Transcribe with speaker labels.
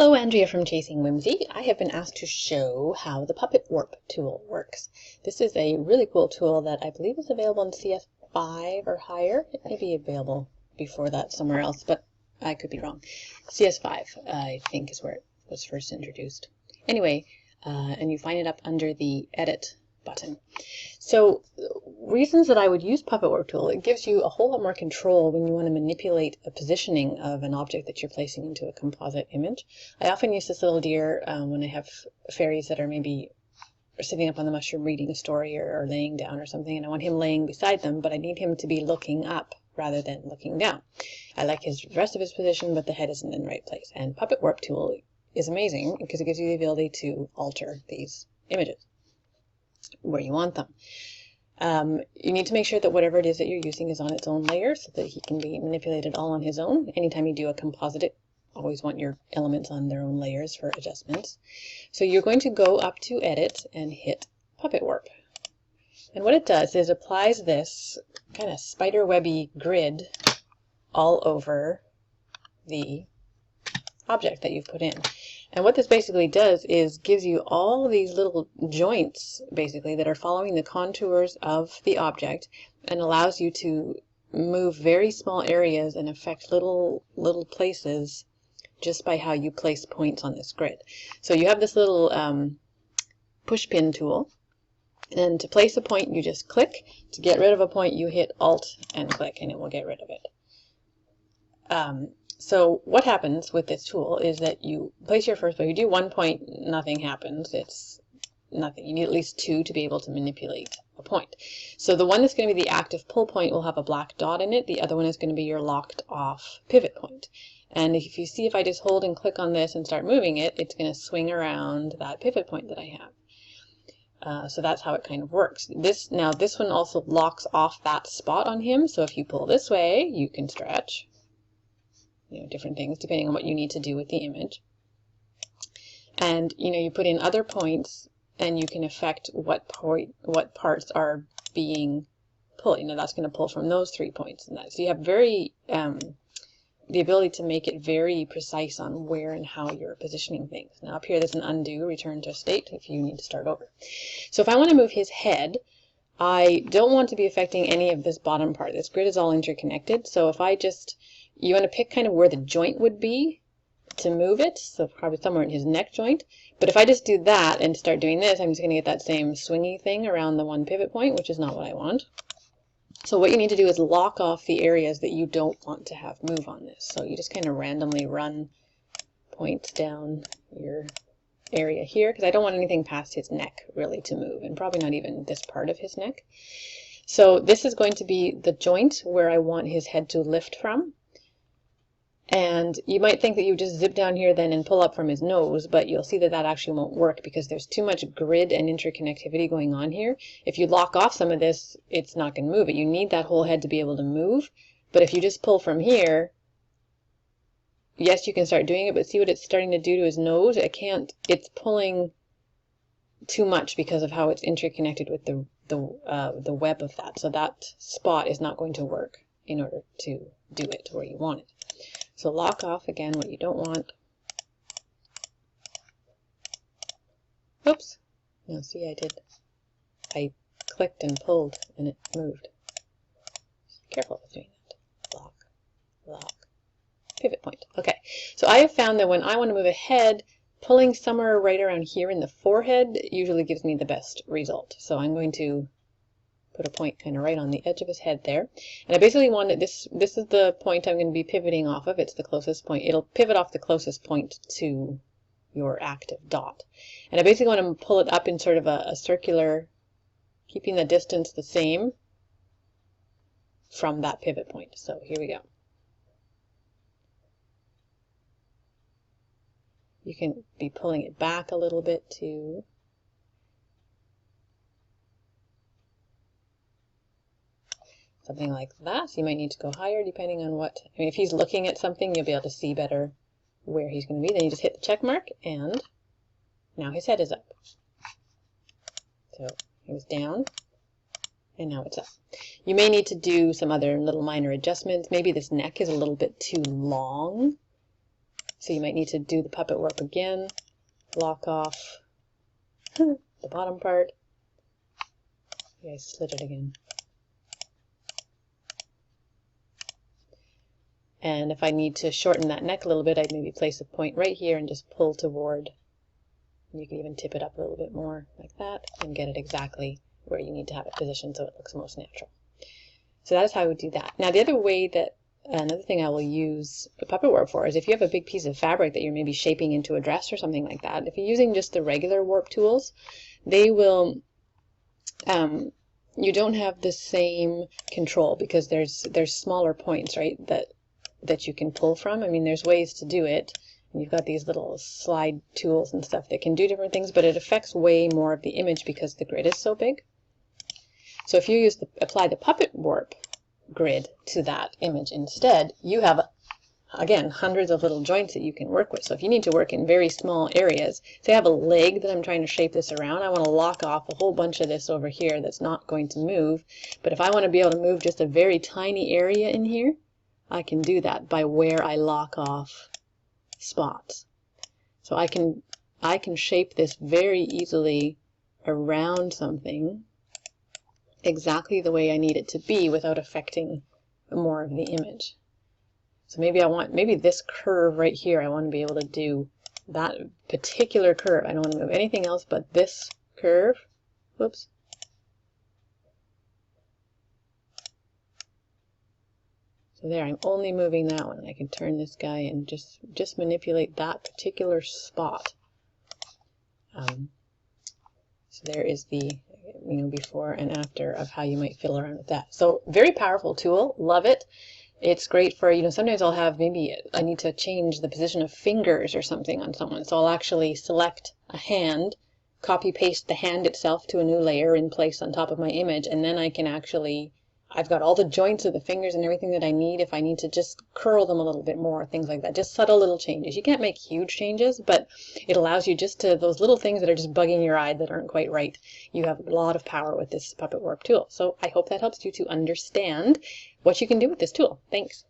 Speaker 1: Hello, Andrea from Chasing Whimsy. I have been asked to show how the Puppet Warp tool works. This is a really cool tool that I believe is available in CS5 or higher. It may be available before that somewhere else, but I could be wrong. CS5, I think, is where it was first introduced. Anyway, and you find it up under the Edit button. So reasons that I would use Puppet Warp tool, it gives you a whole lot more control when you want to manipulate a positioning of an object that you're placing into a composite image. I often use this little deer when I have fairies that are maybe sitting up on the mushroom reading a story or laying down or something, and I want him laying beside them, but I need him to be looking up rather than looking down. I like the rest of his position, but the head isn't in the right place. And Puppet Warp tool is amazing because it gives you the ability to alter these images where you want them. You need to make sure that whatever it is that you're using is on its own layer so that he can be manipulated all on his own. Anytime you do a composite, always want your elements on their own layers for adjustments. So you're going to go up to Edit and hit Puppet Warp. And what it does is applies this kind of spider webby grid all over the object that you've put in. And what this basically does is gives you all these little joints, basically, that are following the contours of the object and allows you to move very small areas and affect little places just by how you place points on this grid. So you have this little push pin tool, and to place a point you just click. To get rid of a point you hit Alt and click and it will get rid of it. So what happens with this tool is that you place your first point. You do 1 point, nothing happens. It's nothing. You need at least 2 to be able to manipulate a point. So the one that's going to be the active pull point will have a black dot in it. The other one is going to be your locked off pivot point. And if you see, if I just hold and click on this and start moving it, it's going to swing around that pivot point that I have. So that's how it kind of works. This one also locks off that spot on him. So if you pull this way, you can stretch. Different things depending on what you need to do with the image. And you put in other points and you can affect what parts are being pulled. That's going to pull from those 3 points and that. So you have the ability to make it very precise on where and how you're positioning things. Now up here there's an undo, return to state if you need to start over. So if I want to move his head, I don't want to be affecting any of this bottom part. This grid is all interconnected. So if I just you want to pick kind of where the joint would be to move it, so probably somewhere in his neck joint. But if I just do that and start doing this, I'm just going to get that same swingy thing around the one pivot point, which is not what I want. So what you need to do is lock off the areas that you don't want to have move on this. So you just kind of randomly run points down your area here, because I don't want anything past his neck really to move, and probably not even this part of his neck. So this is going to be the joint where I want his head to lift from. And you might think that you just zip down here then and pull up from his nose, but you'll see that that actually won't work because there's too much grid and interconnectivity going on here. If you lock off some of this, it's not going to move it. You need that whole head to be able to move. But if you just pull from here, yes, you can start doing it, but see what it's starting to do to his nose? It can't. It's pulling too much because of how it's interconnected with the web of that. So that spot is not going to work in order to do it where you want it. So lock off again what you don't want. Oops. Now see, I clicked and pulled and it moved. Careful with doing that. Lock, lock, pivot point. Okay, so I have found that when I want to move a head, pulling somewhere right around here in the forehead usually gives me the best result. So I'm going to put a point kind of right on the edge of his head there. And I basically want it, this is the point I'm going to be pivoting off of. It's the closest point. It'll pivot off the closest point to your active dot. And I basically want to pull it up in sort of a circular, keeping the distance the same from that pivot point. So here we go. You can be pulling it back a little bit too. Something like that. So you might need to go higher depending on what, if he's looking at something, you'll be able to see better where he's going to be. Then you just hit the check mark and now his head is up. So he was down and now it's up. You may need to do some other little minor adjustments. Maybe this neck is a little bit too long So you might need to do the puppet warp again, lock off the bottom part. I slid it again. And if I need to shorten that neck a little bit, I'd maybe place a point right here and just pull toward. You can even tip it up a little bit more like that and get it exactly where you need to have it positioned so it looks most natural. So that is how I would do that. Now the other way that, another thing I will use the puppet warp for is if you have a big piece of fabric that you're maybe shaping into a dress or something like that, if you're using just the regular warp tools, they will, you don't have the same control because there's smaller points, right, that you can pull from. I mean, there's ways to do it. And you've got these little slide tools and stuff that can do different things, but it affects way more of the image because the grid is so big. So if you apply the puppet warp grid to that image instead, you have, again, hundreds of little joints that you can work with. So if you need to work in very small areas, say I have a leg that I'm trying to shape this around, I want to lock off a whole bunch of this over here that's not going to move. But if I want to be able to move just a very tiny area in here, I can do that by where I lock off spots. So I can shape this very easily around something exactly the way I need it to be without affecting more of the image. So maybe this curve right here, I want to be able to do that particular curve. I don't want to move anything else but this curve. Whoops. So there, I'm only moving that one. I can turn this guy and just manipulate that particular spot. So there is the before and after of how you might fiddle around with that. So very powerful tool, love it. It's great for, sometimes I'll have, maybe I need to change the position of fingers or something on someone. So I'll actually select a hand, copy paste the hand itself to a new layer in place on top of my image, and then I can actually, I've got all the joints of the fingers and everything that I need if I need to just curl them a little bit more, things like that. Just subtle little changes. You can't make huge changes, but it allows you just to, those little things that are just bugging your eye that aren't quite right. You have a lot of power with this puppet warp tool. So I hope that helps you to understand what you can do with this tool. Thanks.